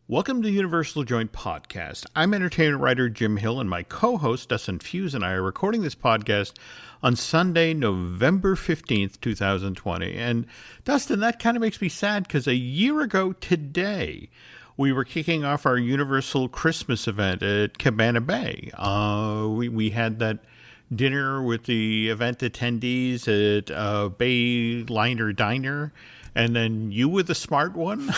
Welcome to Universal Joint Podcast. I'm entertainment writer Jim Hill, and my co-host Dustin Fuhs and I are recording this podcast on Sunday, November 15th, 2020. And Dustin, that kind of makes me sad because a year ago today, we were kicking off our Universal Christmas event at Cabana Bay. We had that dinner with the event attendees at Bay Liner Diner, and then you were the smart one.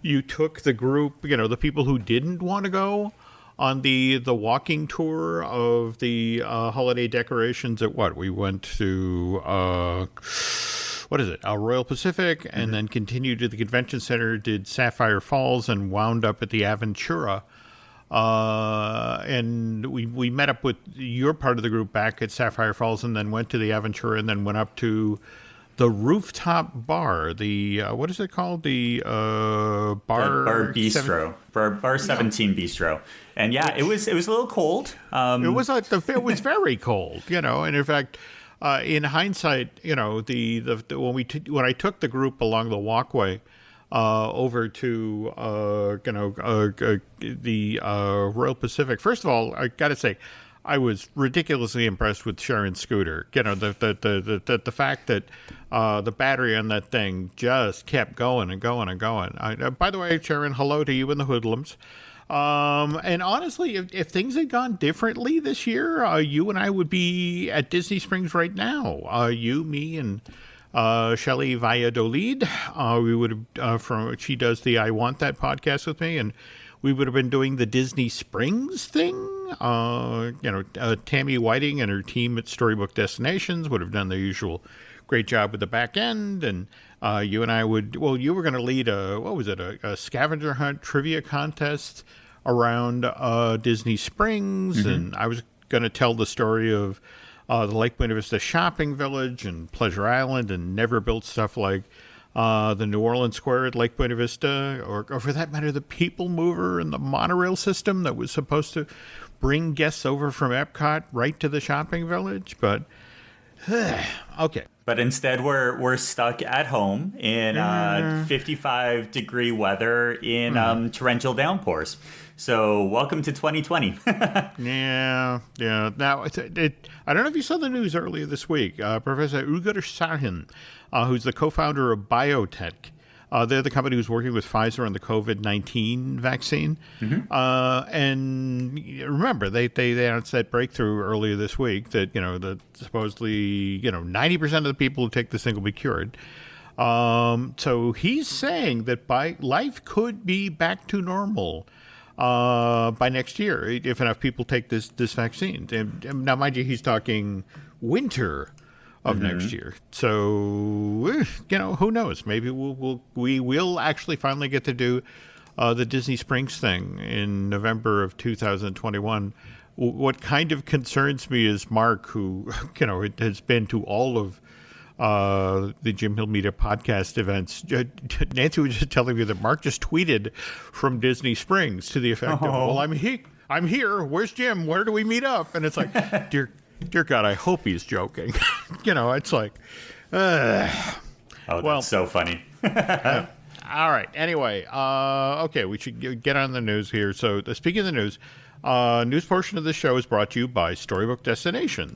You took the group, the people who didn't want to go on the walking tour of the holiday decorations at what? We went to, Royal Pacific, and then continued to the convention center, did Sapphire Falls, and wound up at the Aventura. And we met up with your part of the group back at Sapphire Falls, and then went to the Aventura, and then went up to the rooftop bar, what is it called? The bar bistro, bar 17 bistro, and it was a little cold. It was very cold, and in fact, in hindsight, when I took the group along the walkway over to the Royal Pacific. First of all, I got to say, I was ridiculously impressed with Sharon's scooter. The fact that the battery on that thing just kept going and going and going. By the way, Sharon, hello to you and the hoodlums. And honestly, if things had gone differently this year, you and I would be at Disney Springs right now. You, me, and Shelley Valladolid. We would have, she does the I Want That podcast with me, and we would have been doing the Disney Springs thing. Tammy Whiting and her team at Storybook Destinations would have done their usual great job with the back end. And you and I you were going to lead a scavenger hunt trivia contest around Disney Springs. Mm-hmm. And I was going to tell the story of the Lake Buena Vista Shopping Village and Pleasure Island, and never built stuff like the New Orleans Square at Lake Buena Vista, or for that matter, the People Mover and the monorail system that was supposed to bring guests over from Epcot right to the shopping village. But okay. But instead, we're stuck at home in 55-degry weather in torrential downpours. So welcome to 2020. Yeah. Now, I don't know if you saw the news earlier this week. Professor Ugur Sahin, who's the co-founder of Biotech, they're the company who's working with Pfizer on the COVID-19 vaccine. Mm-hmm. And remember, they announced that breakthrough earlier this week that, that supposedly, 90% of the people who take this thing will be cured. So he's saying that life could be back to normal by next year if enough people take this vaccine. And now, mind you, he's talking winter of next year. So, who knows? Maybe we will actually finally get to do the Disney Springs thing in November of 2021. What kind of concerns me is Mark, who, has been to all of the Jim Hill Media podcast events. Nancy was just telling me that Mark just tweeted from Disney Springs to the effect of, well, I'm here. Where's Jim? Where do we meet up? And it's like, dear God, I hope he's joking. It's like, that's so funny. All right. Anyway, okay, we should get on the news here. So speaking of the news, news portion of the show is brought to you by Storybook Destination,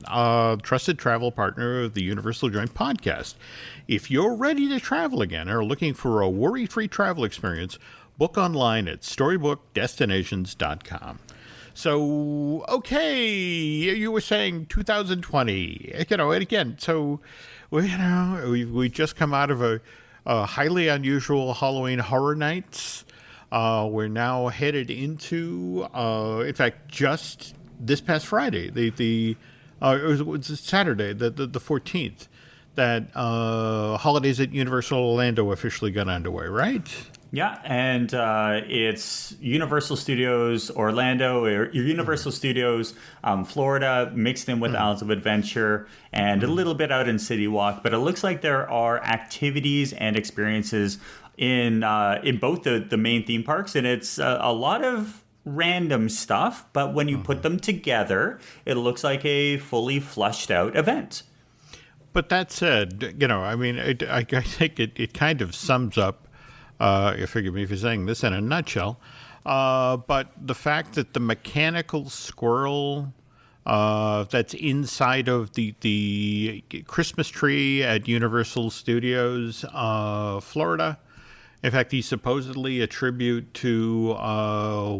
trusted travel partner of the Universal Joint Podcast. If you're ready to travel again or looking for a worry-free travel experience, book online at StorybookDestinations.com. So, okay, you were saying 2020, and again, so, we just come out of a highly unusual Halloween Horror Nights. We're now headed into, in fact, just this past Friday, it was Saturday, the 14th, that Holidays at Universal Orlando officially got underway, right? Yeah, and it's Universal Studios Orlando, or Universal Studios Florida, mixed in with Islands of Adventure, and a little bit out in City Walk. But it looks like there are activities and experiences in both the main theme parks, and it's a lot of random stuff. But when you put them together, it looks like a fully fleshed out event. But that said, I think it kind of sums up Forgive me for saying this in a nutshell. But the fact that the mechanical squirrel that's inside of the Christmas tree at Universal Studios, Florida. In fact, he supposedly a tribute to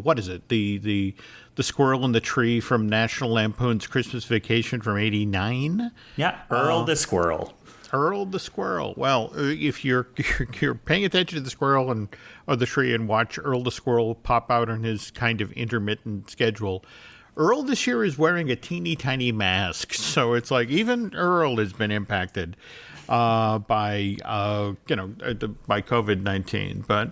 what is it? The squirrel in the tree from National Lampoon's Christmas Vacation from '89. Yeah, Earl the squirrel. Earl the squirrel. Well, if you're paying attention to the squirrel or the tree and watch Earl the squirrel pop out on his kind of intermittent schedule, Earl this year is wearing a teeny tiny mask, so it's like even Earl has been impacted by COVID-19. But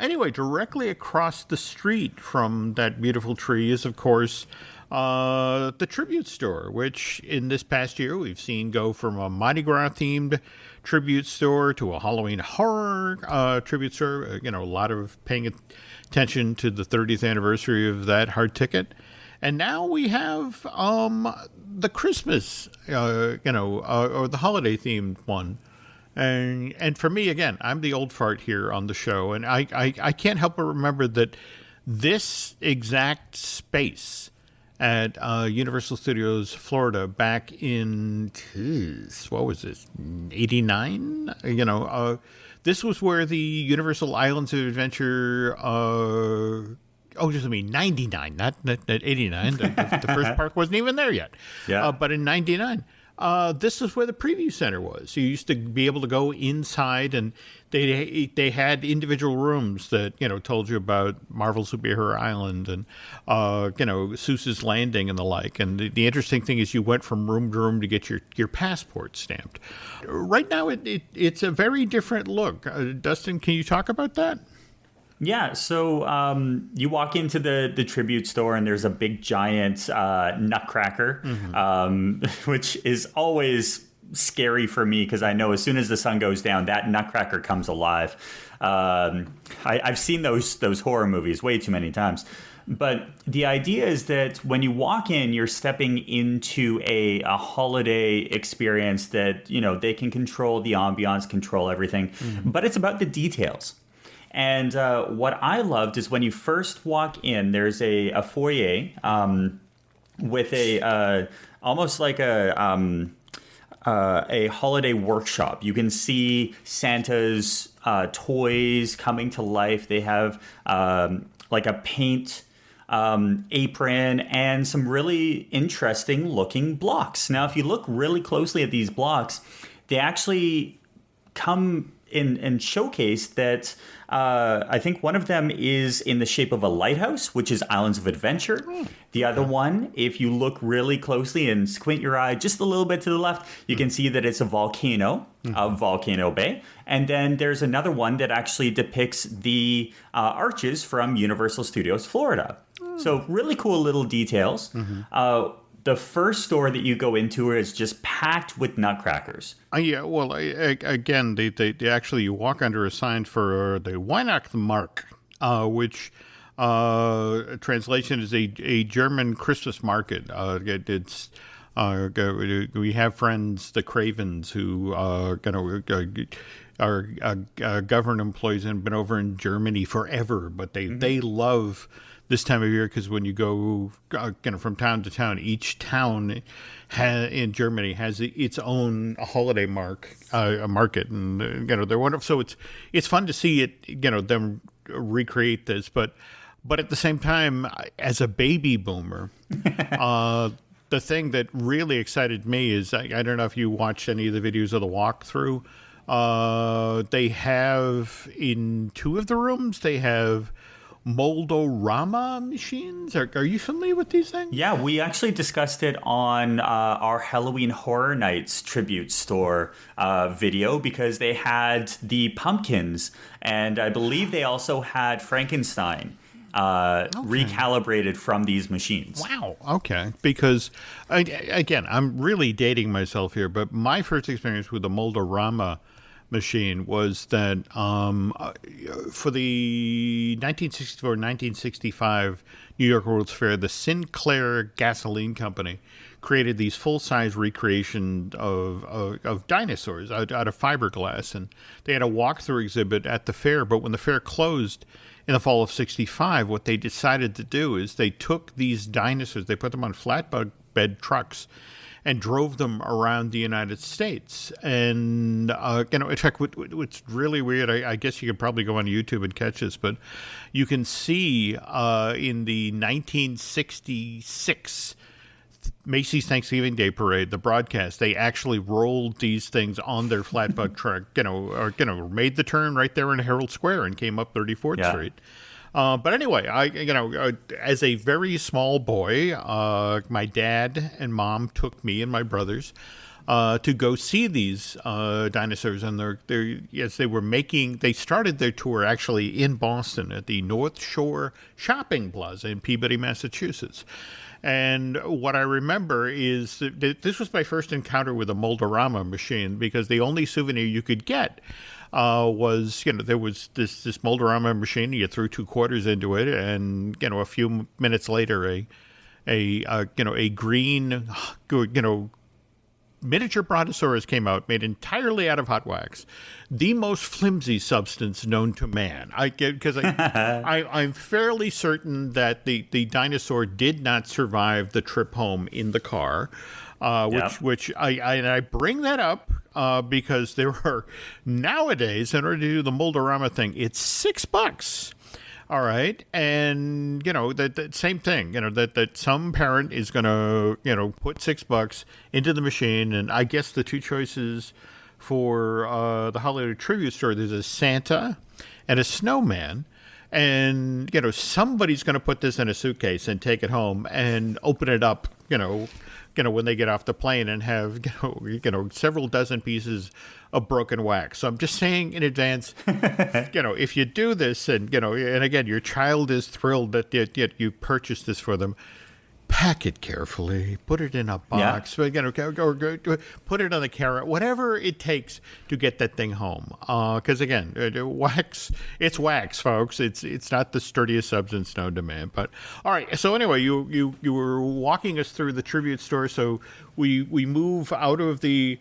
anyway, directly across the street from that beautiful tree is, of course, the tribute store, which in this past year we've seen go from a Mardi Gras themed tribute store to a Halloween horror tribute store. A lot of paying attention to the 30th anniversary of that hard ticket. And now we have the Christmas, or the holiday themed one. And for me, again, I'm the old fart here on the show, and I can't help but remember that this exact space at Universal Studios Florida back in, what was this, 89? This was where the Universal Islands of Adventure, 99, not 89. The first park wasn't even there yet. Yeah. But in 99. This is where the preview center was. You used to be able to go inside, and they had individual rooms that told you about Marvel Superhero Island and Seuss's Landing and the like. And the interesting thing is, you went from room to room to get your passport stamped. Right now, it's a very different look. Dustin, can you talk about that? Yeah, so you walk into the tribute store and there's a big giant nutcracker, which is always scary for me because I know as soon as the sun goes down, that nutcracker comes alive. I've seen those horror movies way too many times. But the idea is that when you walk in, you're stepping into a holiday experience that, they can control the ambiance, control everything. But it's about the details. And what I loved is when you first walk in, there's a foyer with almost like a holiday workshop. You can see Santa's toys coming to life. They have like a paint apron and some really interesting looking blocks. Now, if you look really closely at these blocks, they actually come in and showcase that I think one of them is in the shape of a lighthouse, which is Islands of Adventure. The other one, if you look really closely and squint your eye just a little bit to the left, you can see that it's a volcano of Volcano Bay. And then there's another one that actually depicts the arches from Universal Studios Florida. So really cool little details. The first store that you go into is just packed with nutcrackers. Yeah, well, again, they actually, you walk under a sign for the Weihnachtsmarkt, which translation is a German Christmas market. It's we have friends, the Cravens, who are government employees and been over in Germany forever, but they love this time of year because when you go from town to town, each town in Germany has its own holiday market, and they're wonderful. So it's fun to see it, them recreate this, but at the same time, as a baby boomer, the thing that really excited me is I don't know if you watched any of the videos of the walkthrough. They have in two of the rooms they have Mold-O-Rama machines. Are you familiar with these things? Yeah, we actually discussed it on our Halloween Horror Nights tribute store video because they had the pumpkins, and I believe they also had Frankenstein recalibrated from these machines. Wow. Okay. Because, again, I'm really dating myself here, but my first experience with the Mold-O-Rama machine was that for the 1964-1965 New York World's Fair, the Sinclair Gasoline Company created these full-size recreation of dinosaurs out of fiberglass, and they had a walkthrough exhibit at the fair. But when the fair closed in the fall of '65, what they decided to do is they took these dinosaurs, they put them on flatbed trucks, and drove them around the United States. And, in fact, what's really weird, I guess you could probably go on YouTube and catch this, but you can see in the 1966 Macy's Thanksgiving Day Parade, the broadcast, they actually rolled these things on their flatbed truck, made the turn right there in Herald Square and came up 34th Street. But anyway, as a very small boy, my dad and mom took me and my brothers to go see these dinosaurs, and they started their tour actually in Boston at the North Shore Shopping Plaza in Peabody, Massachusetts. And what I remember is that this was my first encounter with a Mold-O-Rama machine, because the only souvenir you could get was, there was this Mold-O-Rama machine. You threw 2 quarters into it, and a few minutes later, a green, miniature brontosaurus came out, made entirely out of hot wax, the most flimsy substance known to man. I'm fairly certain that the dinosaur did not survive the trip home in the car, which I bring that up because there are nowadays, in order to do the Mold-O-Rama thing, it's $6. All right. And, that same thing, that some parent is going to, put $6 into the machine. And I guess the 2 choices for the holiday tribute store, there's a Santa and a snowman. And, somebody's going to put this in a suitcase and take it home and open it up, when they get off the plane, and have, several dozen pieces of broken wax. So I'm just saying in advance, if you do this, and, and again, your child is thrilled that you purchased this for them, pack it carefully, put it in a box, or put it on the carrot, whatever it takes to get that thing home. Because again, wax, it's wax, folks. It's not the sturdiest substance known to man. But all right. So anyway, you were walking us through the tribute store. So we move out of the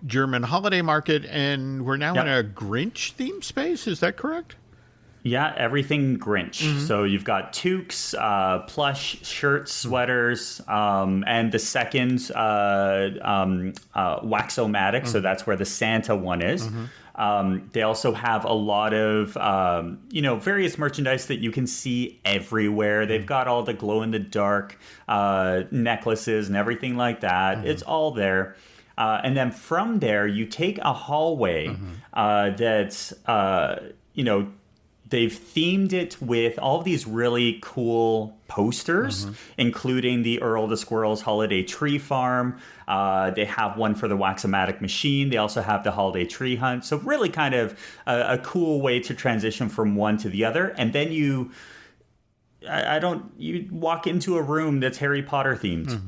German holiday market, and we're now in a Grinch theme space. Is that correct? Yeah, everything Grinch. Mm-hmm. So you've got toques, plush shirts, sweaters, and the second Wax-O-Matic. So that's where the Santa one is. They also have a lot of, various merchandise that you can see everywhere. They've got all the glow-in-the-dark necklaces and everything like that. It's all there. And then from there, you take a hallway that's, they've themed it with all of these really cool posters, including the Earl the Squirrel's Holiday Tree Farm. They have one for the Wax-O-Matic machine. They also have the Holiday Tree Hunt. So really kind of a cool way to transition from one to the other. And then you walk into a room that's Harry Potter themed.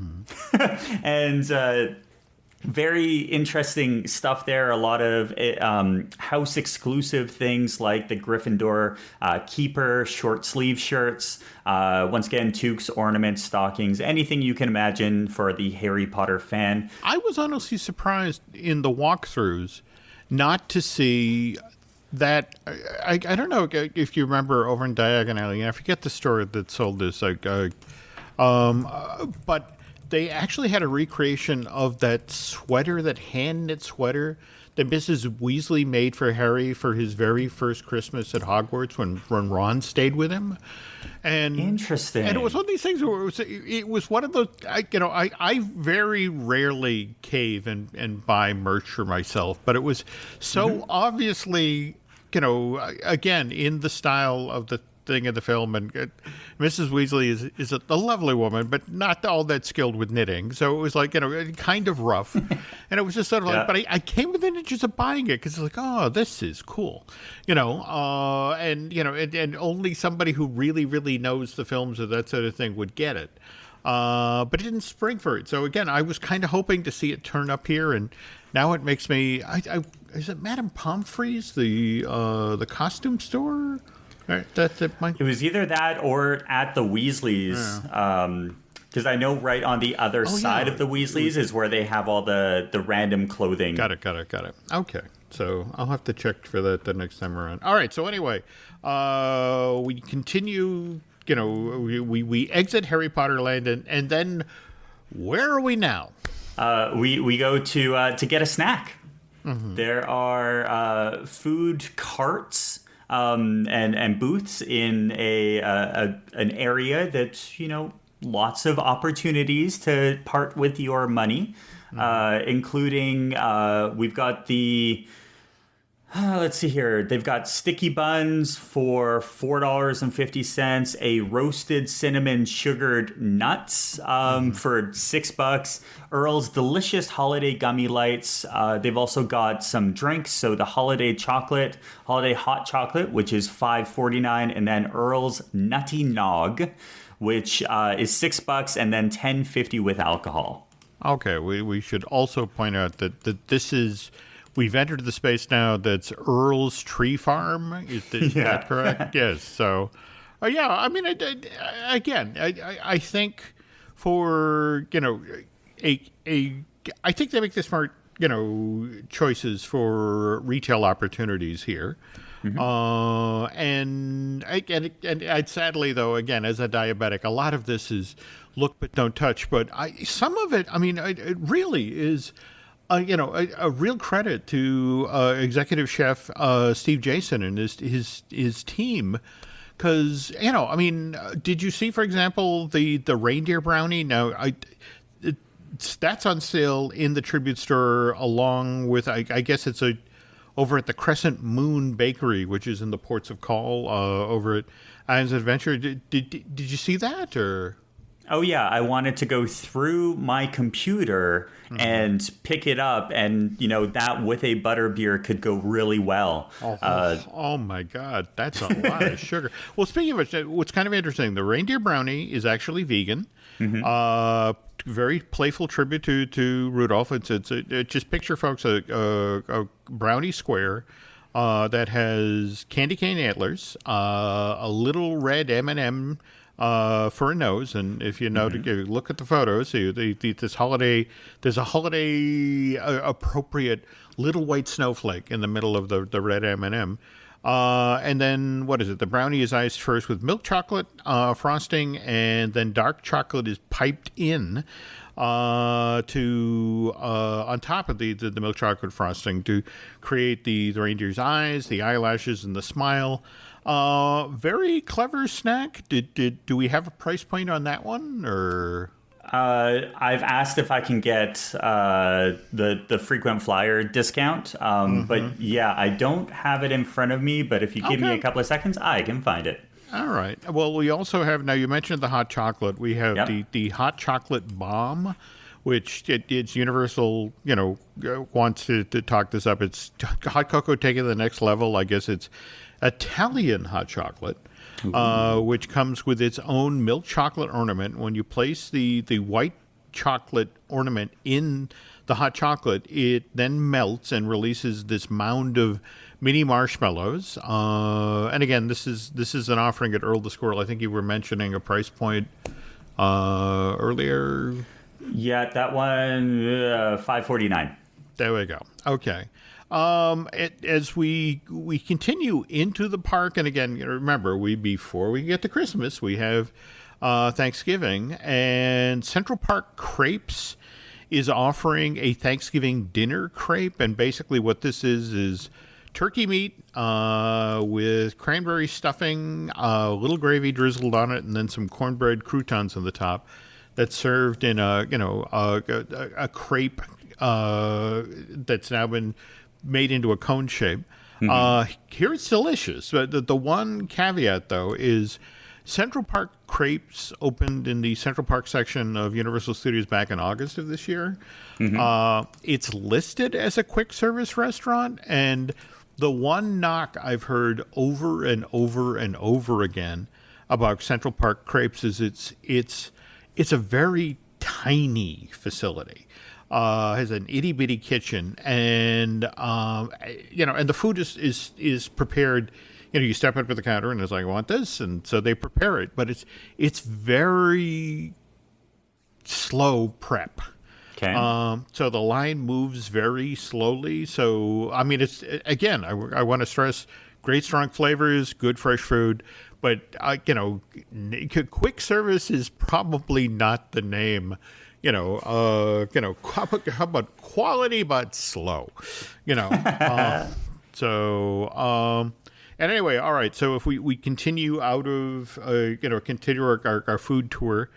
And very interesting stuff there. A lot of house exclusive things like the Gryffindor Keeper short sleeve shirts. Once again, toques, ornaments, stockings, anything you can imagine for the Harry Potter fan. I was honestly surprised in the walkthroughs not to see that. I don't know if you remember over in Diagon Alley, I forget the store that sold this, but they actually had a recreation of that sweater, that hand-knit sweater that Mrs. Weasley made for Harry for his very first Christmas at Hogwarts when Ron stayed with him. And interesting. And it was one of these things where it was one of those, I very rarely cave and buy merch for myself, but it was so obviously, again, in the style of the thing in the film, and Mrs. Weasley is a lovely woman, but not all that skilled with knitting. So it was like, kind of rough. And it was just sort of like, but I came within inches of buying it because it's like, oh, this is cool. And only somebody who really, really knows the films or that sort of thing would get it. but it didn't spring for it. So again, I was kind of hoping to see it turn up here, and now it makes me. Is it Madame Pomfrey's, the costume store? It was either that or at the Weasleys. Because I know right on the other side of the Weasleys is where they have all the random clothing. Got it. Okay. So I'll have to check for that the next time around. All right. So anyway, we continue. We exit Harry Potter Land, and then where are we now? We go to get a snack. Mm-hmm. There are food carts and booths in an area that lots of opportunities to part with your money, including we've got the. Let's see here. They've got sticky buns for $4.50, a roasted cinnamon sugared nuts for $6, Earl's delicious holiday gummy lights. They've also got some drinks, so the holiday hot chocolate, which is $5.49, and then Earl's Nutty Nog, which is $6 and then $10.50 with alcohol. Okay, we should also point out that this is. We've entered the space now that's Earl's Tree Farm. Is that correct? Yes. So, I mean, I think for, I think they make the smart, choices for retail opportunities here. Mm-hmm. And I'd sadly, though, again, as a diabetic, a lot of this is look but don't touch. But some of it, I mean, it really is... a real credit to executive chef Steve Jason and his team, because did you see, for example, the reindeer brownie? Now, that's on sale in the Tribute Store, along with I guess it's over at the Crescent Moon Bakery, which is in the Ports of Call over at Islands of Adventure. Did you see that or? Oh, yeah. I wanted to go through my computer and pick it up. And, that with a butterbeer could go really well. Oh, my God. That's a lot of sugar. Well, speaking of which, what's kind of interesting, the reindeer brownie is actually vegan. Mm-hmm. Very playful tribute to Rudolph. It's just picture, folks, a brownie square that has candy cane antlers, a little red M&M for a nose, and if you know, to look at the photos, there's a holiday appropriate little white snowflake in the middle of the red M&M. And then what is it? The brownie is iced first with milk chocolate frosting, and then dark chocolate is piped in to on top of the milk chocolate frosting to create the reindeer's eyes, the eyelashes, and the smile. Very clever snack. Do we have a price point on that one, or? I've asked if I can get the frequent flyer discount, but yeah, I don't have it in front of me. But if you give me a couple of seconds, I can find it. All right. Well, we also have, now you mentioned the hot chocolate. We have the hot chocolate bomb, which it's Universal, wants to talk this up. It's hot cocoa taken to the next level. I guess it's Italian hot chocolate, which comes with its own milk chocolate ornament. When you place the white chocolate ornament in the hot chocolate, it then melts and releases this mound of mini marshmallows. And again, this is an offering at Earl the Squirrel. I think you were mentioning a price point earlier. Yeah, that one, $5.49. There we go. Okay. As we continue into the park, and again, remember, before we get to Christmas, we have Thanksgiving, and Central Park Crepes is offering a Thanksgiving dinner crepe, and basically what this is turkey meat with cranberry stuffing, a little gravy drizzled on it, and then some cornbread croutons on the top. That's served in a crepe that's now been made into a cone shape. Here it's delicious. The one caveat, though, is Central Park Crepes opened in the Central Park section of Universal Studios back in August of this year. It's listed as a quick service restaurant, and the one knock I've heard over and over and over again about Central Park Crepes is it's a very tiny facility. Has an itty bitty kitchen, and and the food is prepared. You step up to the counter and it's like, I want this, and so they prepare it. But it's very slow prep. Okay. So the line moves very slowly. So I mean, it's again, I want to stress great strong flavors, good fresh food, but quick service is probably not the name. How about quality but slow? And anyway, all right. So if we continue out of continue our food tour,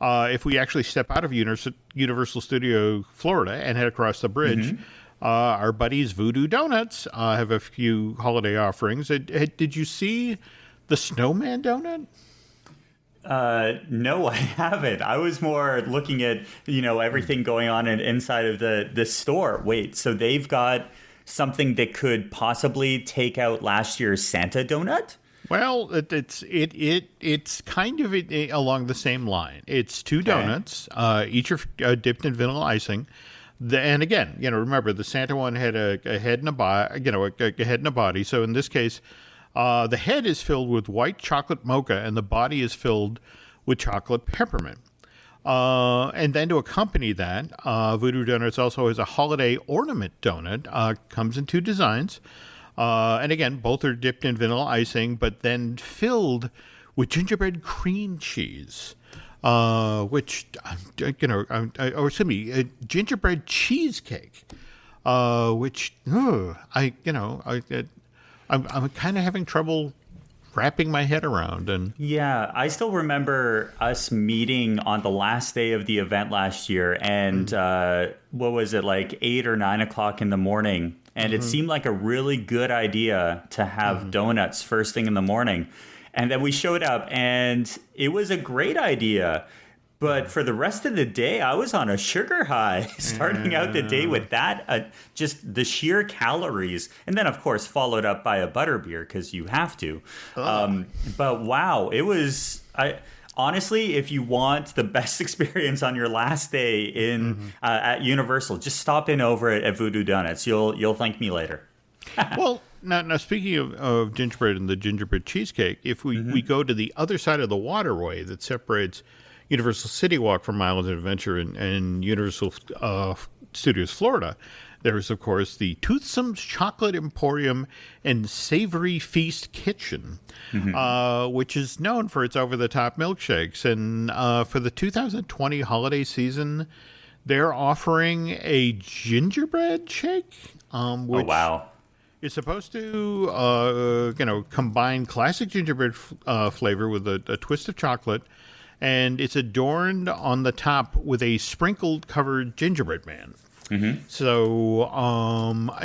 if we actually step out of Universal Studio Florida and head across the bridge, our buddies Voodoo Donuts have a few holiday offerings. Did you see the Snowman Donut? No, I haven't. I was more looking at, everything going on inside of the store. Wait, so they've got something that could possibly take out last year's Santa donut? Well, it's kind of along the same line. It's two donuts, each are dipped in vanilla icing. And again, remember the Santa one had a head and a body, a head and a body. So in this case, the head is filled with white chocolate mocha, and the body is filled with chocolate peppermint. And then to accompany that, Voodoo Donuts also has a holiday ornament donut. Comes in two designs. And again, both are dipped in vanilla icing, but then filled with gingerbread cream cheese, which, gingerbread cheesecake, which, I'm kind of having trouble wrapping my head around. And yeah, I still remember us meeting on the last day of the event last year, and what was it, like 8 or 9 o'clock in the morning, and it seemed like a really good idea to have donuts first thing in the morning. And then we showed up, and it was a great idea. But for the rest of the day, I was on a sugar high, starting out the day with that, just the sheer calories. And then, of course, followed up by a butterbeer, because you have to. But wow, it was... honestly, if you want the best experience on your last day in at Universal, just stop in over at Voodoo Donuts. You'll thank me later. Well, now speaking of gingerbread and the gingerbread cheesecake, if we go to the other side of the waterway that separates Universal City Walk from Miles of Adventure and Universal Studios Florida, there is, of course, the Toothsome's Chocolate Emporium and Savory Feast Kitchen, which is known for its over-the-top milkshakes. And for the 2020 holiday season, they're offering a gingerbread shake, which is supposed to, combine classic gingerbread flavor with a twist of chocolate. And it's adorned on the top with a sprinkled covered gingerbread man. So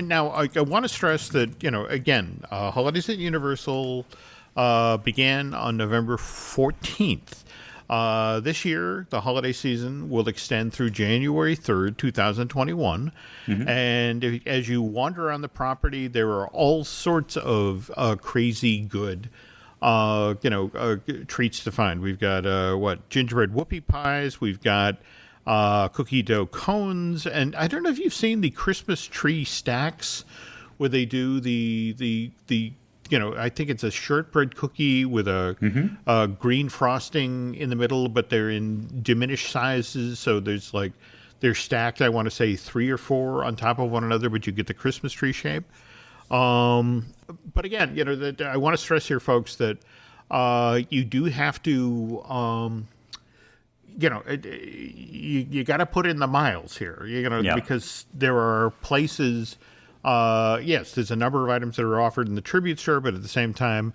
now I want to stress that, again, Holidays at Universal began on November 14th. This year, the holiday season will extend through January 3rd, 2021. And as you wander around the property, there are all sorts of crazy good treats to find. We've got gingerbread whoopie pies. We've got cookie dough cones, and I don't know if you've seen the Christmas tree stacks where they do the I think it's a shortbread cookie with a green frosting in the middle, but they're in diminished sizes. So they're stacked. I want to say 3 or 4 on top of one another, but you get the Christmas tree shape. But again, I want to stress here, folks, that you do have to, you got to put in the miles here, because there are places. Yes, there's a number of items that are offered in the tribute store, but at the same time,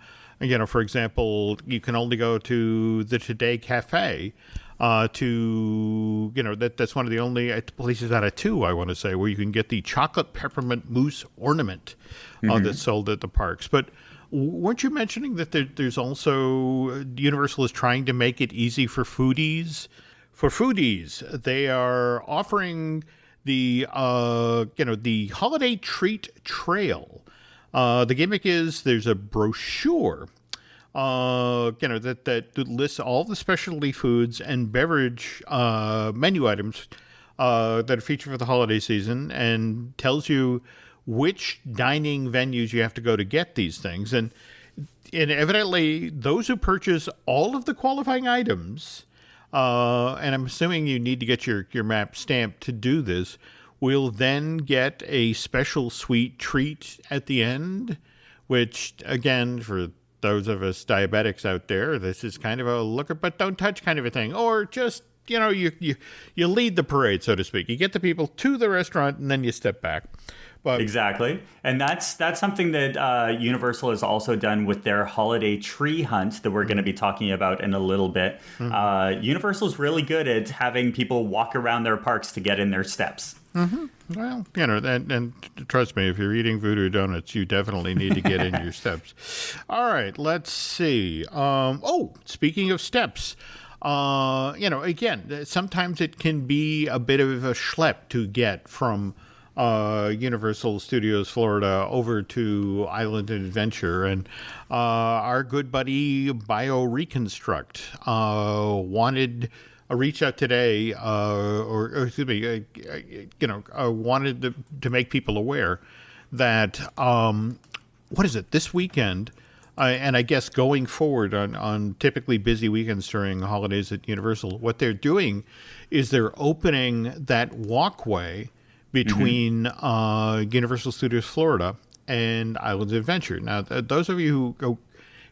for example, you can only go to the Today Cafe. That's one of the only places out of 2, I want to say, where you can get the chocolate peppermint mousse ornament that's sold at the parks. But weren't you mentioning that there's also Universal is trying to make it easy for foodies? For foodies, they are offering the holiday treat trail. The gimmick is there's a brochure that lists all the specialty foods and beverage menu items that are featured for the holiday season, and tells you which dining venues you have to go to get these things. And evidently, those who purchase all of the qualifying items, and I'm assuming you need to get your map stamped to do this, will then get a special sweet treat at the end, which, again, for those of us diabetics out there, this is kind of a look at but don't touch kind of a thing. Or just, you lead the parade, so to speak. You get the people to the restaurant and then you step back. But exactly. And that's something that Universal has also done with their holiday tree hunt that we're going to be talking about in a little bit. Universal's really good at having people walk around their parks to get in their steps. Well, and trust me, if you're eating voodoo donuts, you definitely need to get in your steps. All right, let's see. Speaking of steps, again, sometimes it can be a bit of a schlep to get from Universal Studios Florida over to Island Adventure, and our good buddy BioReconstruct reached out today, wanted to make people aware that this weekend. And I guess going forward on typically busy weekends during holidays at Universal, what they're doing is they're opening that walkway between Universal Studios Florida and Islands of Adventure. Now, those of you who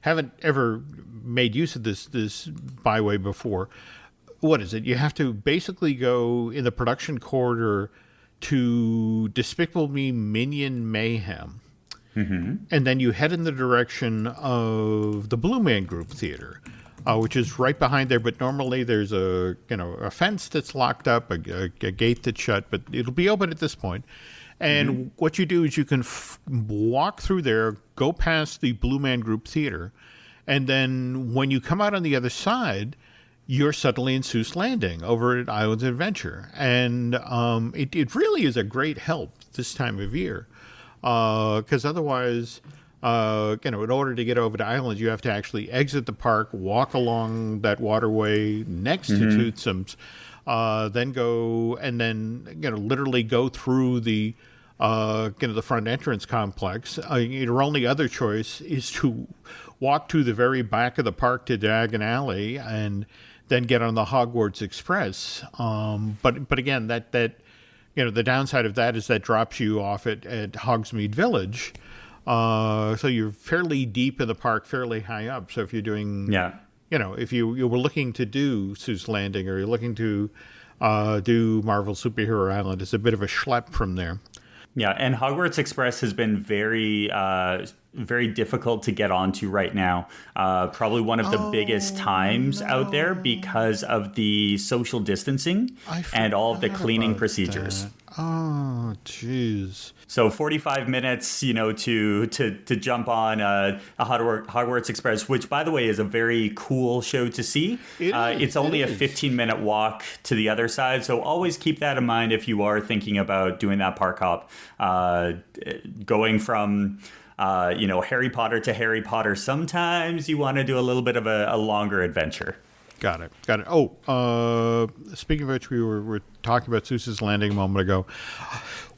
haven't ever made use of this byway before, what is it? You have to basically go in the production corridor to Despicable Me Minion Mayhem. And then you head in the direction of the Blue Man Group Theater, which is right behind there. But normally there's a fence that's locked up, a gate that's shut, but it'll be open at this point. And what you do is you can walk through there, go past the Blue Man Group Theater, and then when you come out on the other side, you're suddenly in Seuss Landing over at Islands of Adventure. And it really is a great help this time of year. Because otherwise, in order to get over to Islands, you have to actually exit the park, walk along that waterway next to Toothsome's, then go and then literally go through the the front entrance complex. Your only other choice is to walk to the very back of the park to Diagon Alley and then get on the Hogwarts Express. But again, that the downside of that is that drops you off at Hogsmeade Village. So you're fairly deep in the park, fairly high up. So if you're doing, if you were looking to do Seuss Landing or you're looking to do Marvel Superhero Island, it's a bit of a schlep from there. Yeah, and Hogwarts Express has been very, very difficult to get onto right now. Probably one of the biggest times out there because of the social distancing and all of the cleaning procedures. That. Oh, jeez. So 45 minutes, to jump on a Hogwarts Express, which, by the way, is a very cool show to see. It's only a 15-minute walk to the other side, so always keep that in mind if you are thinking about doing that park hop. Going from Harry Potter to Harry Potter, sometimes you want to do a little bit of a longer adventure. Got it. Oh, speaking of which, we were talking about Seuss's Landing a moment ago.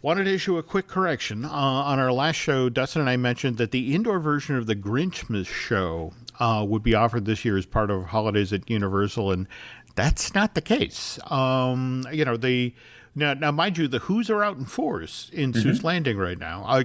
Wanted to issue a quick correction. On our last show, Dustin and I mentioned that the indoor version of the Grinchmas show would be offered this year as part of Holidays at Universal, and that's not the case. Now, mind you, the Who's are out in force in Seuss Landing right now.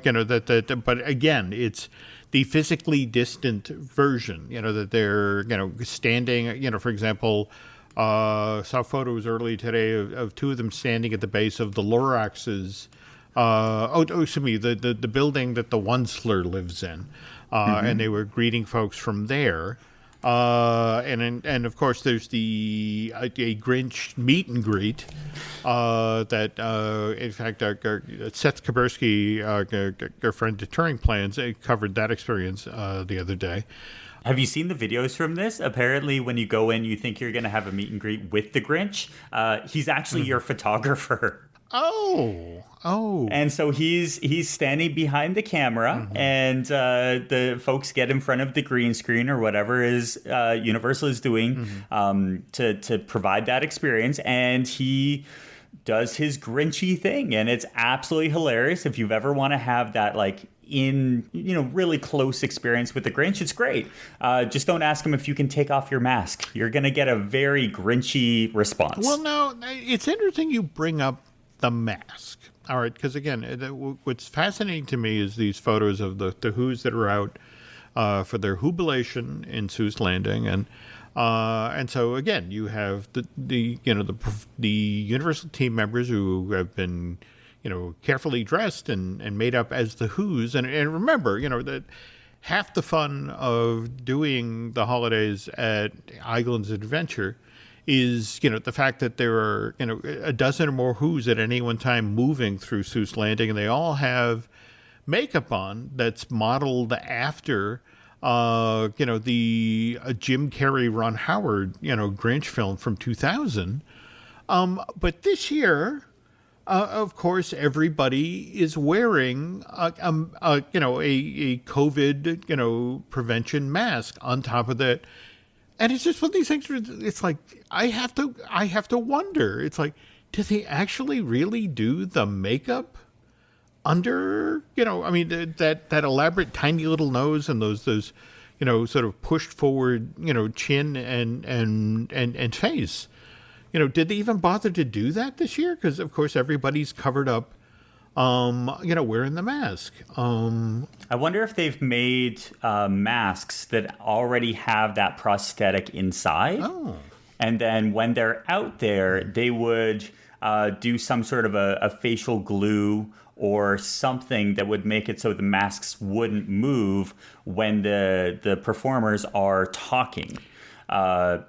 But again, it's the physically distant version. That they're standing. For example, saw photos early today of two of them standing at the base of the Lorax's. Excuse me, the building that the Onceler lives in, and they were greeting folks from there. And of course, there's a Grinch meet and greet that, in fact, Seth Kabersky, our friend at Turing Plans, covered that experience the other day. Have you seen the videos from this? Apparently, when you go in, you think you're going to have a meet and greet with the Grinch. He's actually your photographer. Oh. And so he's standing behind the camera, and the folks get in front of the green screen or whatever is Universal is doing to provide that experience, and he does his Grinchy thing, and it's absolutely hilarious. If you've ever want to have that really close experience with the Grinch, it's great. Just don't ask him if you can take off your mask. You're gonna get a very Grinchy response. Well, no, it's interesting you bring up the mask. All right, because again, what's fascinating to me is these photos of the Who's that are out for their Whobilation in Seuss Landing, and so again, you have the Universal team members who have been carefully dressed and made up as the Who's, and remember, that half the fun of doing the holidays at Islands Adventure is, the fact that there are, a dozen or more Who's at any one time moving through Seuss Landing, and they all have makeup on that's modeled after, the Jim Carrey, Ron Howard, Grinch film from 2000. But this year, of course, everybody is wearing, a COVID, prevention mask on top of that. And it's just one of these things where it's like, I have to wonder. It's like, do they actually really do the makeup under, that elaborate tiny little nose and those, sort of pushed forward, chin and face? Did they even bother to do that this year? Because, of course, everybody's covered up, wearing the mask. I wonder if they've made masks that already have that prosthetic inside. Oh. And then when they're out there, they would do some sort of a facial glue or something that would make it so the masks wouldn't move when the performers are talking.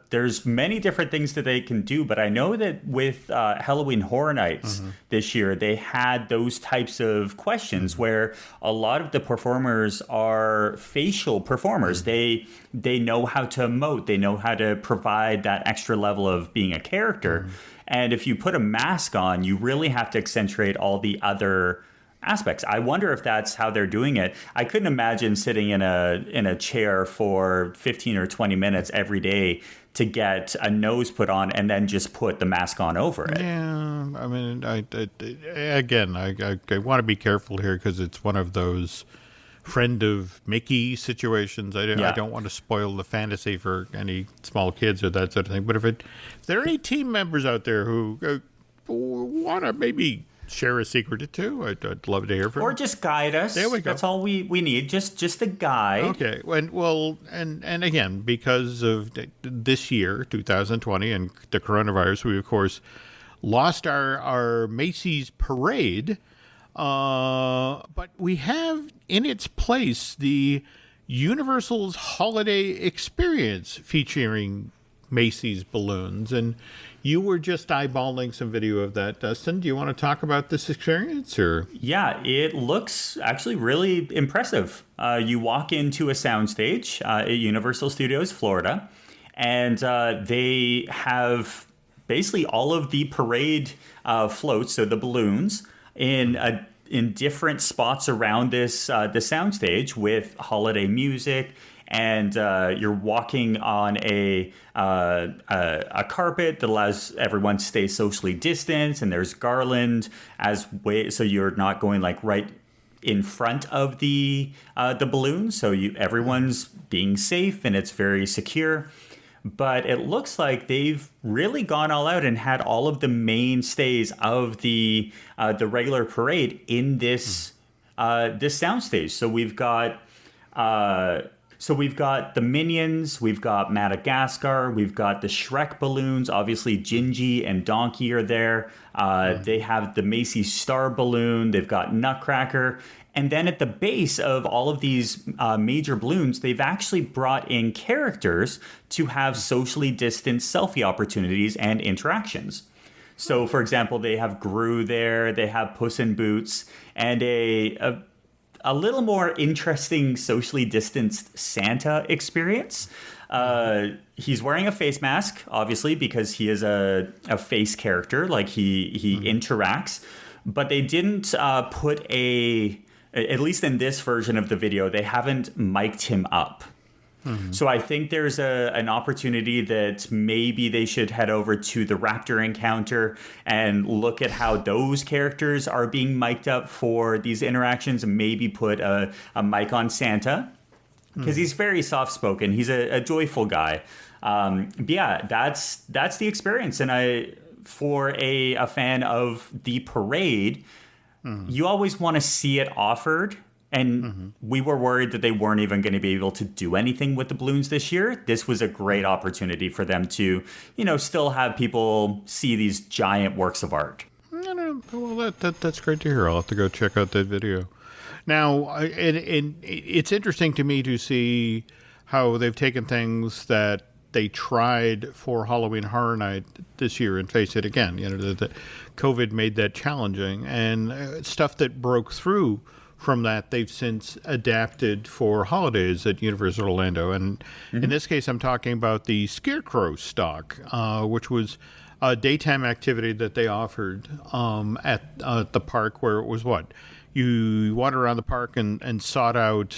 There's many different things that they can do, but I know that with Halloween Horror Nights this year, they had those types of questions where a lot of the performers are facial performers. They know how to emote. They know how to provide that extra level of being a character. And if you put a mask on, you really have to accentuate all the other aspects. I wonder if that's how they're doing it. I couldn't imagine sitting in a chair for 15 or 20 minutes every day to get a nose put on and then just put the mask on over it. Yeah, I mean, I want to be careful here because it's one of those friend of Mickey situations. I don't want to spoil the fantasy for any small kids or that sort of thing. But if there are any team members out there who want to maybe share a secret or two, I'd love to hear from you. Or just guide us. There we go. That's all we need. Just a guide. Okay. And again, because of this year, 2020, and the coronavirus, we of course lost our Macy's parade. But we have in its place the Universal's Holiday Experience featuring Macy's balloons. And you were just eyeballing some video of that, Dustin. Do you want to talk about this experience? Or Yeah, it looks actually really impressive. You walk into a soundstage at Universal Studios, Florida, and they have basically all of the parade floats, so the balloons, in different spots around the soundstage with holiday music, and you're walking on a carpet that allows everyone to stay socially distanced, and there's garland so you're not going right in front of the balloon, so everyone's being safe and it's very secure. But it looks like they've really gone all out and had all of the mainstays of the regular parade in this soundstage. So we've got the Minions, we've got Madagascar, we've got the Shrek balloons. Obviously, Gingy and Donkey are there. They have the Macy's Star balloon. They've got Nutcracker. And then at the base of all of these major balloons, they've actually brought in characters to have socially distanced selfie opportunities and interactions. So, for example, they have Gru there, they have Puss in Boots, and a little more interesting socially distanced Santa experience. He's wearing a face mask, obviously, because he is a face character. Like he interacts, but they didn't put at least in this version of the video, they haven't mic'd him up. So I think there's an opportunity that maybe they should head over to the Raptor encounter and look at how those characters are being mic'd up for these interactions, and maybe put a mic on Santa, because he's very soft-spoken. He's a joyful guy. But yeah, that's the experience. And for a fan of the parade, you always want to see it offered. And we were worried that they weren't even going to be able to do anything with the balloons this year. This was a great opportunity for them to, still have people see these giant works of art. Well, that's great to hear. I'll have to go check out that video. Now, and it's interesting to me to see how they've taken things that they tried for Halloween Horror Night this year and face it again. That COVID made that challenging, and stuff that broke through from that they've since adapted for holidays at Universal Orlando. And in this case, I'm talking about the Scarecrow stock, which was a daytime activity that they offered at the park, where it was you wandered around the park and sought out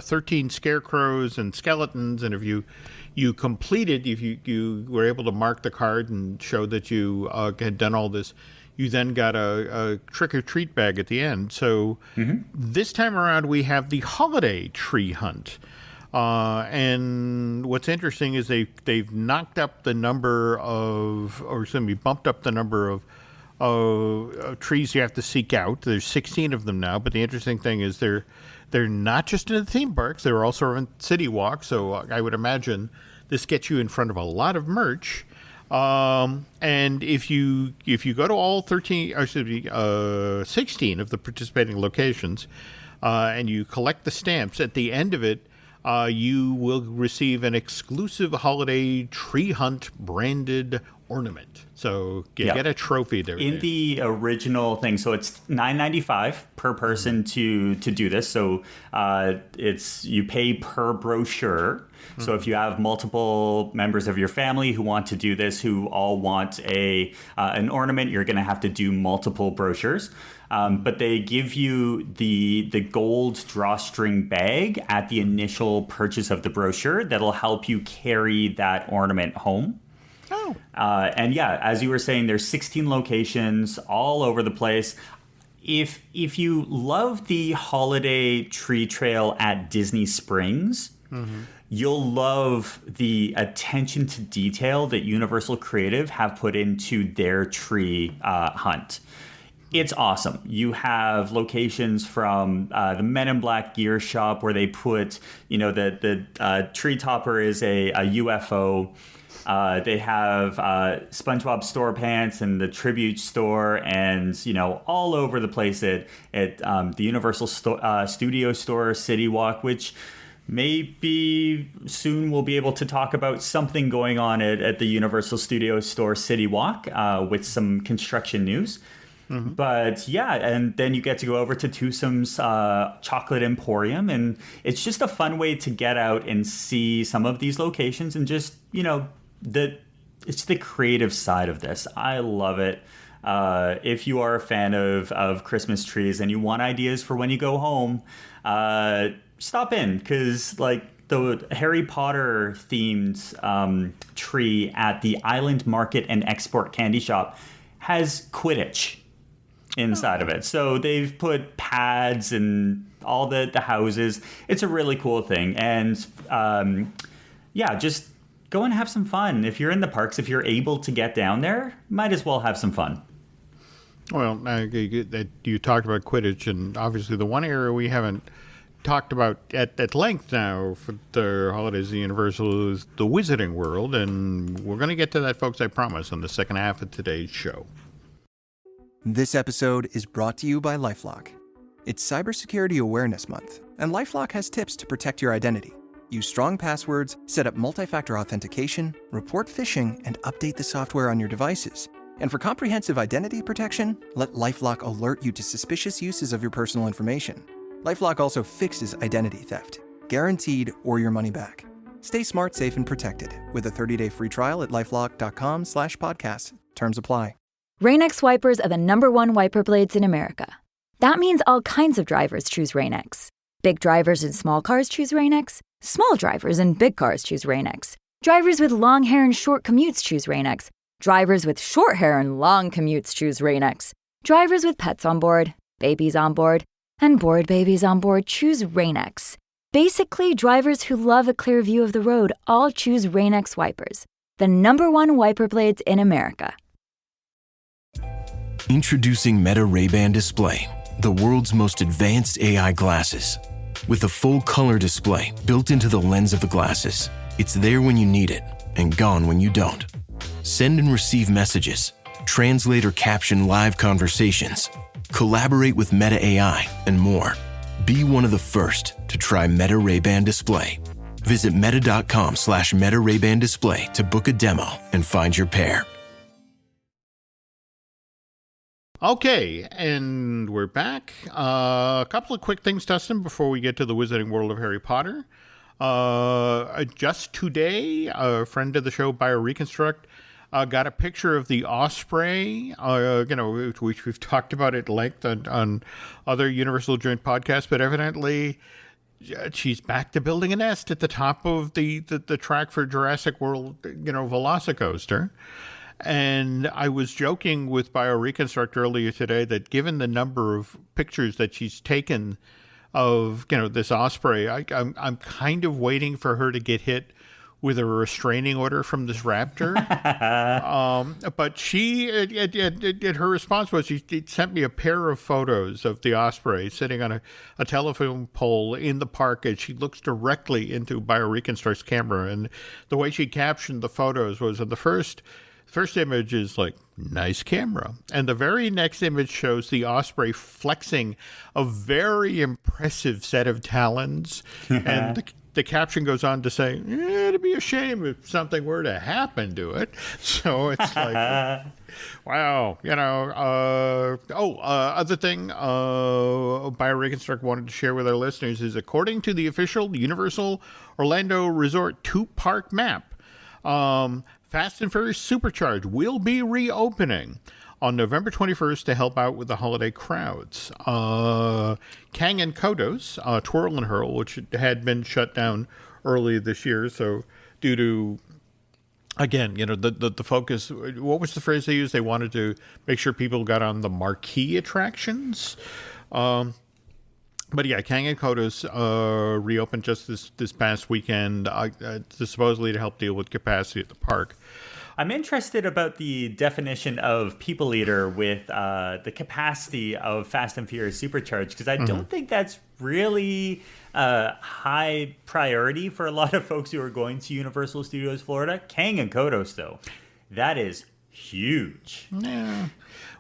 13 scarecrows and skeletons, and if you completed, if you were able to mark the card and show that you had done all this, you then got a trick-or-treat bag at the end. So this time around, we have the holiday tree hunt. And what's interesting is they've knocked up the number of, or excuse me, bumped up the number of trees you have to seek out. There's 16 of them now, but the interesting thing is they're not just in the theme parks, they're also in City Walk. So I would imagine this gets you in front of a lot of merch. And if you go to all 16 of the participating locations, and you collect the stamps, at the end of it, you will receive an exclusive holiday tree hunt branded ornament. So you get a trophy there. In the original thing, so it's $9.95 per person to do this. So you pay per brochure. So if you have multiple members of your family who want to do this, who all want an ornament, you're going to have to do multiple brochures. But they give you the gold drawstring bag at the initial purchase of the brochure that'll help you carry that ornament home. Oh. And yeah, as you were saying, there's 16 locations all over the place. If you love the holiday tree trail at Disney Springs, you'll love the attention to detail that Universal Creative have put into their tree hunt. It's awesome. You have locations from the Men in Black gear shop, where they put, the tree topper is a UFO. They have SpongeBob Store Pants and the Tribute Store, and all over the place at the Universal Studio Store City Walk, which maybe soon we'll be able to talk about something going on at the Universal Studio Store City Walk with some construction news. But yeah, and then you get to go over to Twosome's Chocolate Emporium, and it's just a fun way to get out and see some of these locations, and just, it's the creative side of this. I love it. If you are a fan of Christmas trees and you want ideas for when you go home, stop in, because the Harry Potter themed tree at the Island Market and Export Candy Shop has Quidditch inside of it. So they've put pads and all the houses. It's a really cool thing. And just go and have some fun. If you're in the parks, if you're able to get down there, might as well have some fun. Well, you talked about Quidditch, and obviously the one area we haven't talked about at length now for the holidays of Universal is the Wizarding World, and we're going to get to that, folks, I promise, in the second half of today's show. This episode is brought to you by LifeLock. It's Cybersecurity Awareness Month, and LifeLock has tips to protect your identity. Use strong passwords, set up multi-factor authentication, report phishing, and update the software on your devices. And for comprehensive identity protection, let LifeLock alert you to suspicious uses of your personal information. LifeLock also fixes identity theft, guaranteed or your money back. Stay smart, safe, and protected with a 30-day free trial at LifeLock.com/podcast. Terms apply. Rain-X wipers are the #1 wiper blades in America. That means all kinds of drivers choose Rain-X. Big drivers in small cars choose Rain-X. Small drivers in big cars choose Rain-X. Drivers with long hair and short commutes choose Rain-X. Drivers with short hair and long commutes choose Rain-X. Drivers with pets on board, babies on board, and bored babies on board choose Rain-X. Basically, drivers who love a clear view of the road all choose Rain-X wipers, the #1 wiper blades in America. Introducing Meta Ray-Ban Display, the world's most advanced AI glasses. With a full color display built into the lens of the glasses, it's there when you need it and gone when you don't. Send and receive messages, translate or caption live conversations, collaborate with Meta AI, and more. Be one of the first to try Meta Ray-Ban Display. Visit meta.com/Meta Ray-Ban Display to book a demo and find your pair. Okay, and we're back. A couple of quick things, Dustin, before we get to the Wizarding World of Harry Potter. Just today, a friend of the show, BioReconstruct, got a picture of the Osprey, which we've talked about at length on other Universal Joint podcasts, but evidently she's back to building a nest at the top of the track for Jurassic World, Velocicoaster. And I was joking with BioReconstruct earlier today that given the number of pictures that she's taken of, this Osprey, I'm kind of waiting for her to get hit with a restraining order from this raptor. But she, her response was she sent me a pair of photos of the Osprey sitting on a telephone pole in the park, and she looks directly into BioReconstruct's camera. And the way she captioned the photos was in the first image is like, nice camera. And the very next image shows the Osprey flexing a very impressive set of talons. And the caption goes on to say, it'd be a shame if something were to happen to it. So it's like, wow, other thing BioReconstruct wanted to share with our listeners is according to the official Universal Orlando Resort 2-park map, Fast and Furious Supercharged will be reopening on November 21st to help out with the holiday crowds. Kang and Kodos, Twirl and Hurl, which had been shut down earlier this year, so due to, again, the focus, what was the phrase they used? They wanted to make sure people got on the marquee attractions. But yeah, Kang and Kodos reopened just this past weekend, supposedly to help deal with capacity at the park. I'm interested about the definition of people eater with the capacity of Fast and Furious Supercharged, because I don't think that's really high priority for a lot of folks who are going to Universal Studios Florida. Kang and Kodos, though, that is huge. Yeah.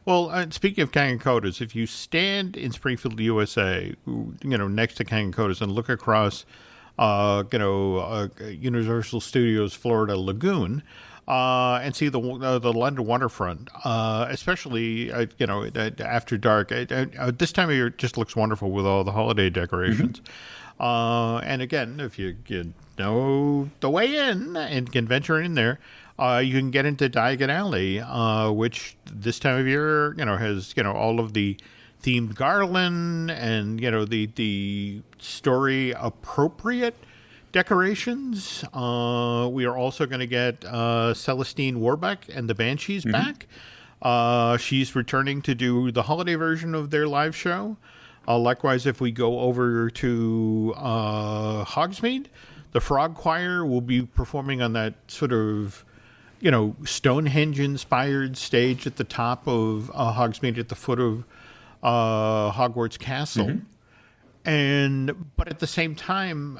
Well, speaking of Kang and Kodos, if you stand in Springfield, USA, next to Kang and Kodos and look across, Universal Studios Florida Lagoon, and see the London waterfront, especially after dark. This time of year, it just looks wonderful with all the holiday decorations. And again, if you know the way in and can venture in there, you can get into Diagon Alley, which this time of year, has all of the themed garland and the story appropriate decorations. We are also going to get Celestine Warbeck and the Banshees back. She's returning to do the holiday version of their live show. Likewise, if we go over to Hogsmeade, the Frog Choir will be performing on that sort of Stonehenge-inspired stage at the top of Hogsmeade at the foot of Hogwarts Castle. But at the same time,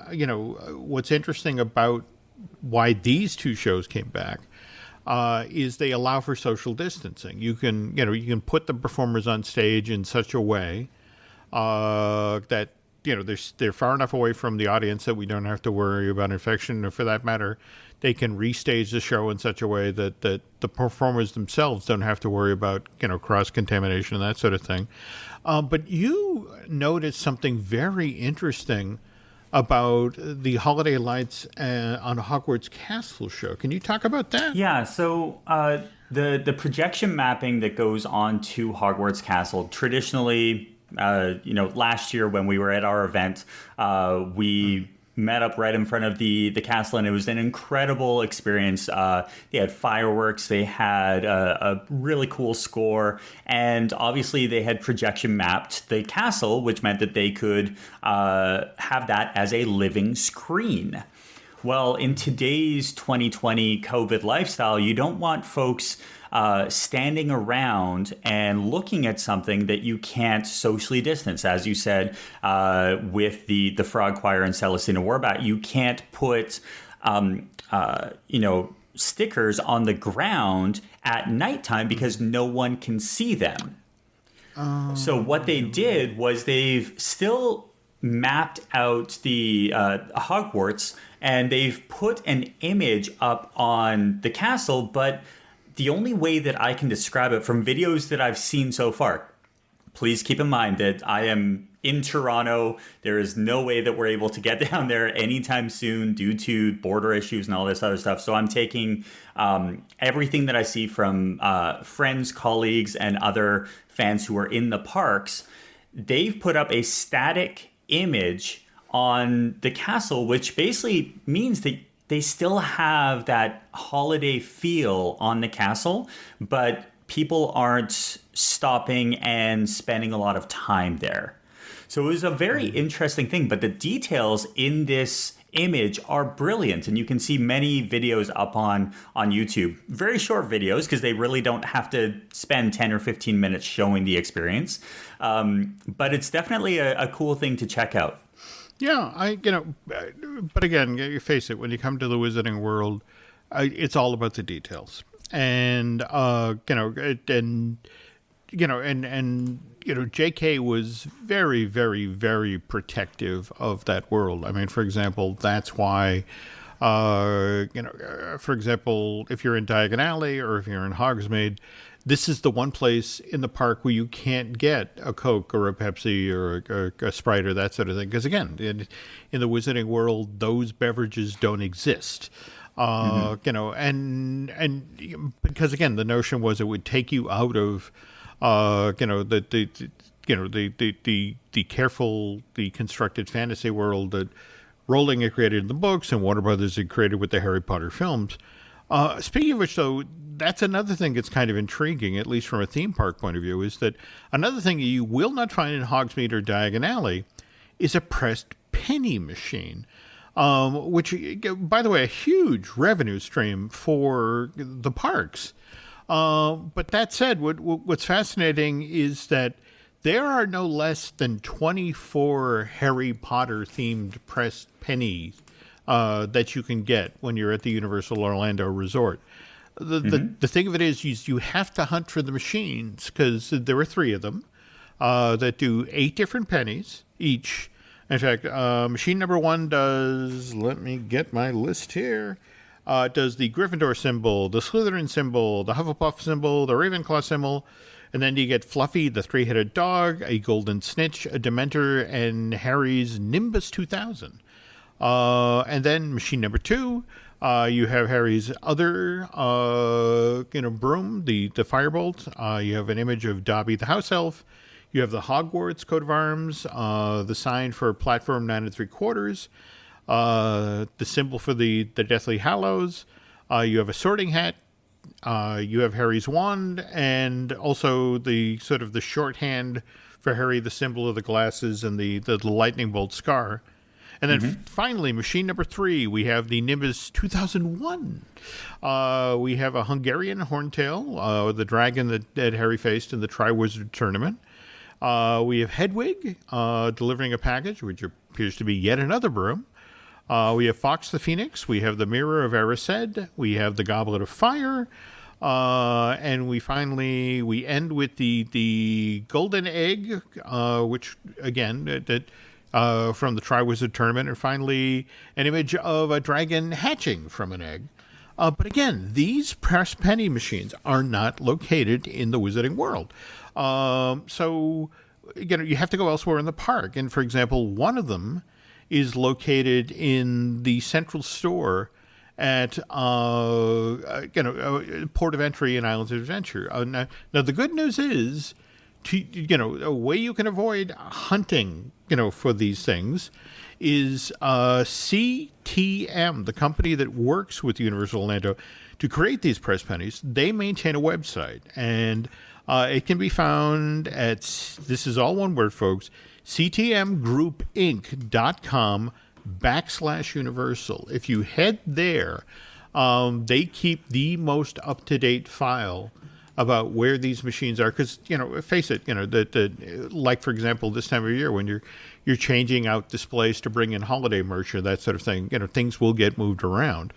what's interesting about why these two shows came back is they allow for social distancing. You can put the performers on stage in such a way that they're far enough away from the audience that we don't have to worry about infection, or for that matter, they can restage the show in such a way that the performers themselves don't have to worry about cross-contamination and that sort of thing. But you noticed something very interesting about the holiday lights on Hogwarts Castle show. Can you talk about that? Yeah, so the projection mapping that goes on to Hogwarts Castle, traditionally, last year when we were at our event, we met up right in front of the castle, and it was an incredible experience. They had fireworks, they had a really cool score, and obviously they had projection mapped the castle, which meant that they could have that as a living screen. Well, in today's 2020 COVID lifestyle, you don't want folks standing around and looking at something that you can't socially distance. As you said, with the Frog Choir and Celestina Warbat, you can't put, stickers on the ground at nighttime because no one can see them. So what they did was they've still mapped out the Hogwarts, and they've put an image up on the castle, but the only way that I can describe it from videos that I've seen so far, please keep in mind that I am in Toronto. There is no way that we're able to get down there anytime soon due to border issues and all this other stuff. So I'm taking everything that I see from friends, colleagues, and other fans who are in the parks. They've put up a static image on the castle, which basically means that they still have that holiday feel on the castle, but people aren't stopping and spending a lot of time there. So it was a very interesting thing, but the details in this image are brilliant, and you can see many videos up on YouTube. Very short videos because they really don't have to spend 10 or 15 minutes showing the experience. But it's definitely a cool thing to check out. Yeah, but again, you face it, when you come to the Wizarding World, it's all about the details. And, JK was very, very, very protective of that world. I mean, for example, that's why, for example, if you're in Diagon Alley or if you're in Hogsmeade, this is the one place in the park where you can't get a Coke or a Pepsi or a Sprite or that sort of thing. Because again, in the Wizarding World, those beverages don't exist. And because again, the notion was it would take you out of, the carefully constructed fantasy world that Rowling had created in the books and Warner Brothers had created with the Harry Potter films. Speaking of which, though, that's another thing that's kind of intriguing, at least from a theme park point of view, is that another thing you will not find in Hogsmeade or Diagon Alley is a pressed penny machine, which, by the way, a huge revenue stream for the parks. But that said, what's fascinating is that there are no less than 24 Harry Potter-themed pressed pennies that you can get when you're at the Universal Orlando Resort. The thing of it is you have to hunt for the machines because there are 3 of them that do 8 different pennies each. In fact, machine number 1 does, let me get my list here, does the Gryffindor symbol, the Slytherin symbol, the Hufflepuff symbol, the Ravenclaw symbol, and then you get Fluffy, the 3-headed dog, a golden snitch, a Dementor, and Harry's Nimbus 2000. And then machine number 2, you have Harry's other, broom, the Firebolt. You have an image of Dobby the house elf. You have the Hogwarts coat of arms, the sign for platform 9 3/4, the symbol for the Deathly Hallows. You have a sorting hat. You have Harry's wand, and also the sort of the shorthand for Harry, the symbol of the glasses and the lightning bolt scar. And then finally, machine number 3, we have the Nimbus 2001. We have a Hungarian horntail, the dragon that Harry faced in the Triwizard Tournament. We have Hedwig delivering a package, which appears to be yet another broom. We have Fox the Phoenix. We have the Mirror of Erised. We have the Goblet of Fire. And we end with the Golden Egg, which, again, from the Triwizard Tournament. And finally, an image of a dragon hatching from an egg. But again, these press penny machines are not located in the Wizarding World. So, you have to go elsewhere in the park. And, for example, one of them is located in the central store at port of entry in Islands of Adventure. Now, the good news is, a way you can avoid hunting, for these things is CTM, the company that works with Universal Orlando to create these press pennies. They maintain a website, and it can be found at, this is all one word, folks, ctmgroupinc.com/Universal. If you head there, they keep the most up-to-date file about where these machines are, because face it, like for example this time of year when you're changing out displays to bring in holiday merch or that sort of thing, things will get moved around.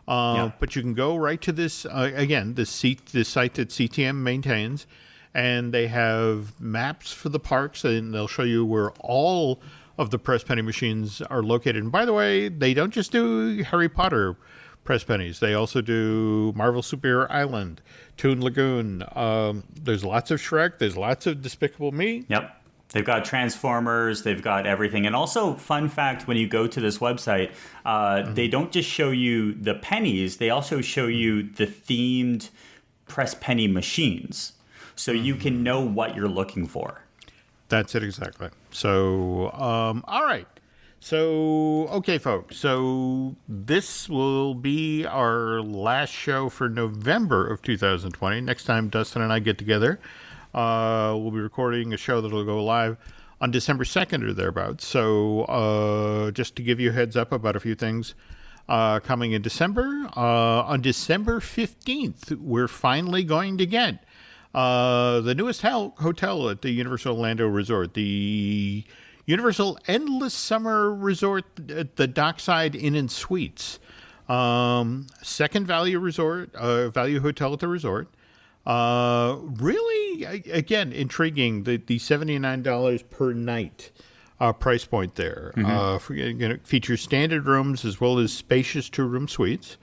But you can go right to this again, this site that CTM maintains, and they have maps for the parks, and they'll show you where all of the press penny machines are located. And by the way, they don't just do Harry Potter press pennies. They also do Marvel Superhero Island, Toon Lagoon. There's lots of Shrek. There's lots of Despicable Me. Yep. They've got Transformers. They've got everything. And also, fun fact, when you go to this website, they don't just show you the pennies. They also show you the themed press penny machines. So you can know what you're looking for. That's it, exactly. So, all right. So, okay, folks. So this will be our last show for November of 2020. Next time Dustin and I get together, we'll be recording a show that will go live on December 2nd or thereabouts. So just to give you a heads up about a few things coming in December, on December 15th, we're finally going to get the newest hotel at the Universal Orlando Resort, the Universal Endless Summer Resort at the Dockside Inn and Suites. Second value hotel at the resort. Really, again, intriguing, the $79 per night price point there. Features standard rooms as well as spacious two-room suites.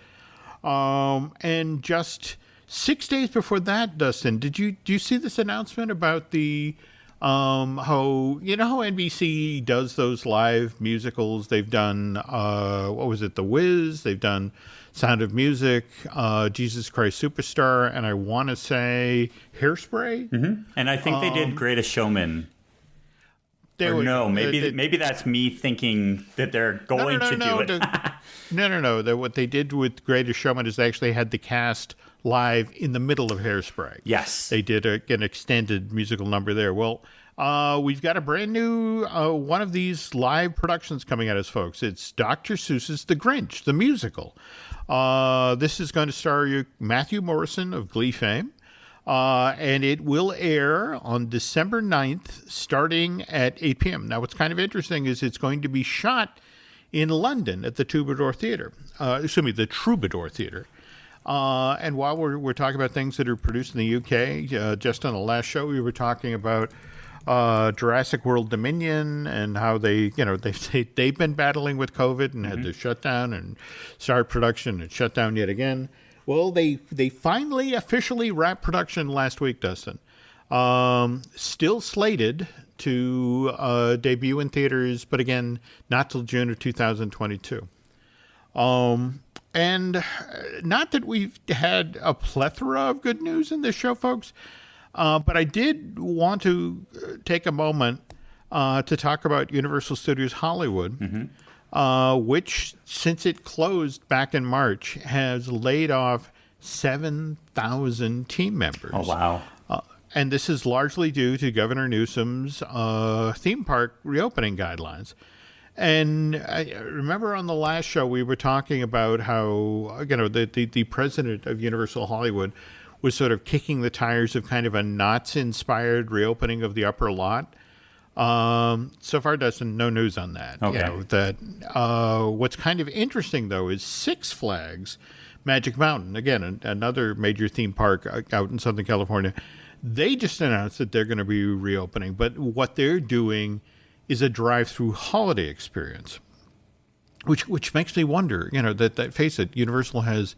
And just 6 days before that, Dustin, do you see this announcement about the how NBC does those live musicals? They've done what was it, The Wiz? They've done Sound of Music, Jesus Christ Superstar, and I want to say Hairspray. Mm-hmm. And I think they did Greatest Showman. Maybe that's me thinking that they're going to do it. No. What they did with Greatest Showman is they actually had the cast live in the middle of Hairspray. Yes. They did an extended musical number there. Well, we've got a brand new one of these live productions coming at us, folks. It's Dr. Seuss's The Grinch, the musical. This is going to star Matthew Morrison of Glee fame. And it will air on December 9th, starting at 8 p.m. Now, what's kind of interesting is it's going to be shot in London at the Troubadour Theatre. The Troubadour Theatre. And while we're talking about things that are produced in the UK, just on the last show, we were talking about Jurassic World Dominion and how they've been battling with COVID and had to shut down and start production and shut down yet again. Well, they finally officially wrapped production last week, Dustin. Still slated to debut in theaters, but again, not till June of 2022. And not that we've had a plethora of good news in this show, folks, but I did want to take a moment to talk about Universal Studios Hollywood, which, since it closed back in March, has laid off 7,000 team members. Oh, wow. And this is largely due to Governor Newsom's theme park reopening guidelines. And I remember on the last show we were talking about how the president of Universal Hollywood was sort of kicking the tires of kind of a Knott's-inspired reopening of the upper lot. So far, Dustin, no news on that. Okay. What's kind of interesting, though, is Six Flags Magic Mountain, again, another major theme park out in Southern California. They just announced that they're going to be reopening, but what they're doing is a drive-through holiday experience, which makes me wonder, that face it, Universal has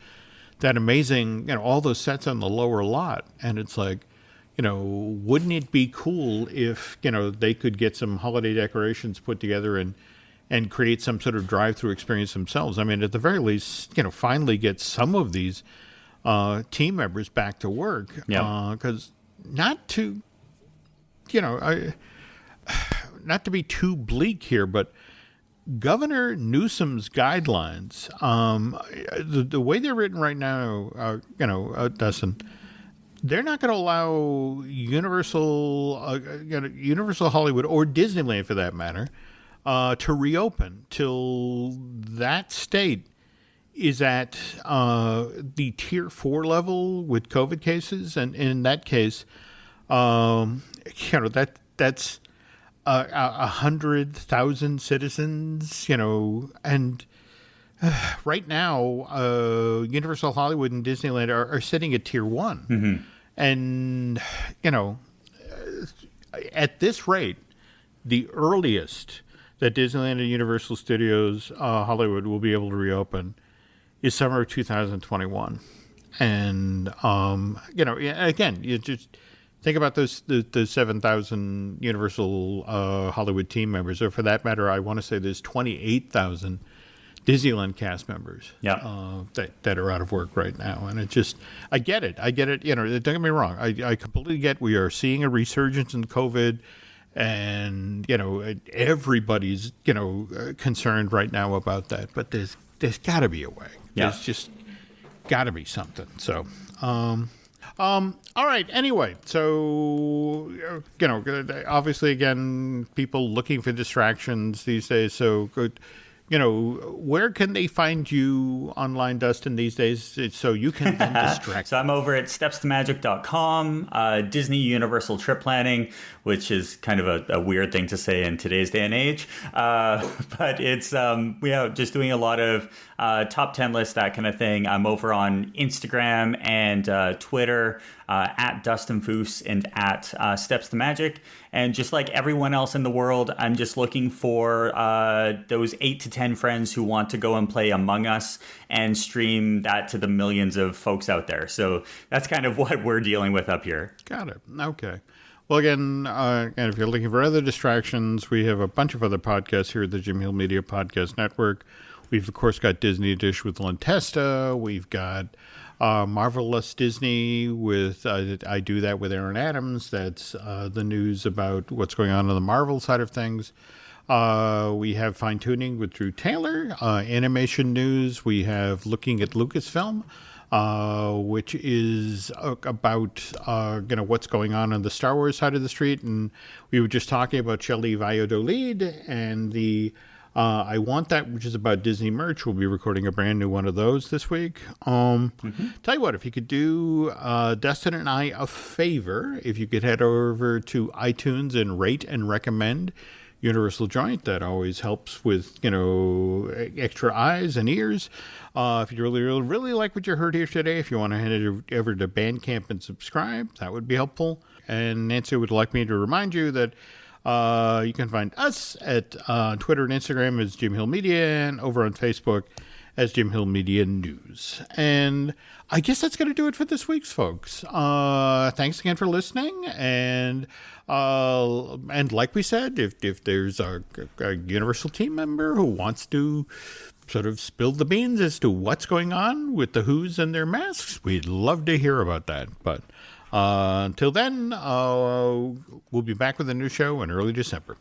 that amazing, all those sets on the lower lot, and it's like, wouldn't it be cool if, they could get some holiday decorations put together and and create some sort of drive-through experience themselves. I mean, at the very least, finally get some of these team members back to work. Because not to, not to be too bleak here, but Governor Newsom's guidelines, the way they're written right now, Dustin, they're not going to allow Universal Hollywood or Disneyland, for that matter, to reopen till that state is at the tier 4 level with COVID cases, and in that case, that's 100,000 citizens, and right now, Universal Hollywood and Disneyland are sitting at tier 1. Mm-hmm. And, at this rate, the earliest that Disneyland and Universal Studios Hollywood will be able to reopen is summer of 2021. And, again, you just think about the 7,000 Universal Hollywood team members, or for that matter, I want to say there's 28,000 Disneyland cast members that are out of work right now. And I get it. Don't get me wrong. I completely get we are seeing a resurgence in COVID, and, everybody's, concerned right now about that. But there's got to be a way. Yeah. There's just got to be something. So, all right. Anyway, so, obviously, again, people looking for distractions these days. So, where can they find you online, Dustin, these days, so you can then distract? So I'm over at stepstomagic.com, Disney Universal Trip Planning, which is kind of a weird thing to say in today's day and age. But it's just doing a lot of top 10 lists, that kind of thing. I'm over on Instagram and Twitter at Dustin Fuhs and at Steps to Magic. And just like everyone else in the world, I'm just looking for those 8 to 10 friends who want to go and play Among Us and stream that to the millions of folks out there. So that's kind of what we're dealing with up here. Got it. Okay. Well, again, and if you're looking for other distractions, we have a bunch of other podcasts here at the Jim Hill Media Podcast Network. We've, of course, got Disney Dish with Len Testa. We've got Marvelous Disney with I Do That with Aaron Adams. That's the news about what's going on the Marvel side of things. We have Fine Tuning with Drew Taylor. Animation news. We have Looking at Lucasfilm, which is about what's going on the Star Wars side of the street. And we were just talking about Shelley Valladolid and the I Want That, which is about Disney merch. We'll be recording a brand new one of those this week. Tell you what, if you could do Dustin and I a favor, if you could head over to iTunes and rate and recommend Universal Joint, that always helps with, extra eyes and ears. If you really like what you heard here today, if you want to head over to Bandcamp and subscribe, that would be helpful. And Nancy would like me to remind you that you can find us at Twitter and Instagram as Jim Hill Media, and over on Facebook as Jim Hill Media News. And I guess that's going to do it for this week's, folks. Thanks again for listening. And like we said, if there's a Universal team member who wants to sort of spill the beans as to what's going on with the Who's and their masks, we'd love to hear about that. But until then, we'll be back with a new show in early December.